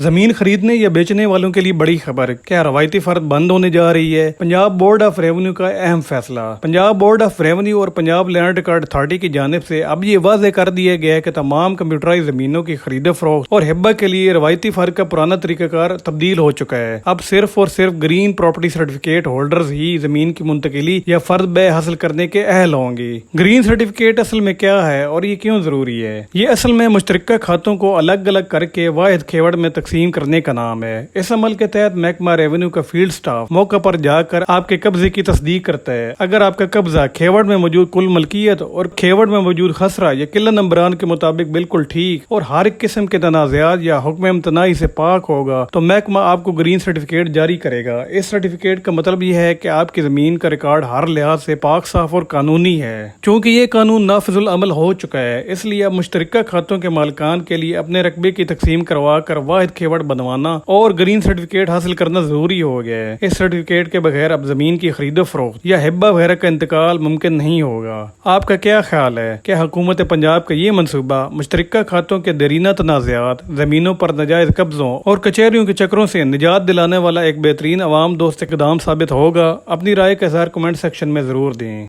زمین خریدنے یا بیچنے والوں کے لیے بڑی خبر، کیا روایتی فرد بند ہونے جا رہی ہے؟ پنجاب بورڈ آف ریونیو کا اہم فیصلہ۔ پنجاب بورڈ آف ریونیو اور پنجاب لینڈ ریکارڈ اتھارٹی کی جانب سے اب یہ واضح کر دیا گیا ہے کہ تمام کمپیوٹرائز زمینوں کی خرید و فروخت اور ہبہ کے لیے روایتی فرد کا پرانا طریقہ کار تبدیل ہو چکا ہے۔ اب صرف اور صرف گرین پراپرٹی سرٹیفکیٹ ہولڈرز ہی زمین کی منتقلی یا فرد بے حاصل کرنے کے اہل ہوں گے۔ گرین سرٹیفکیٹ اصل میں کیا ہے اور یہ کیوں ضروری ہے؟ یہ اصل میں مشترکہ کھاتوں کو الگ الگ کر کے واحد کھیوڑ میں تقسیم کرنے کا نام ہے۔ اس عمل کے تحت محکمہ ریونیو کا فیلڈ سٹاف موقع پر جا کر آپ کے قبضے کی تصدیق کرتا ہے۔ اگر آپ کا قبضہ کھیوڑ میں موجود کل ملکیت اور کھیوڑ میں موجود خسرہ یا قلہ نمبران کے مطابق بالکل ٹھیک اور ہر ایک قسم کے تنازعات یا حکم امتناعی سے پاک ہوگا تو محکمہ آپ کو گرین سرٹیفکیٹ جاری کرے گا۔ اس سرٹیفکیٹ کا مطلب یہ ہے کہ آپ کی زمین کا ریکارڈ ہر لحاظ سے پاک صاف اور قانونی ہے۔ چونکہ یہ قانون نافذ العمل ہو چکا ہے، اس لیے اب مشترکہ کھاتوں کے مالکان کے لیے اپنے رقبے کی تقسیم کروا کر واحد کھیوڑ بنوانا اور گرین سرٹیفکیٹ حاصل کرنا ضروری ہو گیا ہے۔ اس سرٹیفکیٹ کے بغیر اب زمین کی خرید و فروخت یا ہبہ وغیرہ کا انتقال ممکن نہیں ہوگا۔ آپ کا کیا خیال ہے کہ حکومت پنجاب کا یہ منصوبہ مشترکہ کھاتوں کے دیرینہ تنازعات، زمینوں پر ناجائز قبضوں اور کچہریوں کے چکروں سے نجات دلانے والا ایک بہترین عوام دوست اقدام ثابت ہوگا؟ اپنی رائے کا اظہار کمنٹ سیکشن میں ضرور دیں۔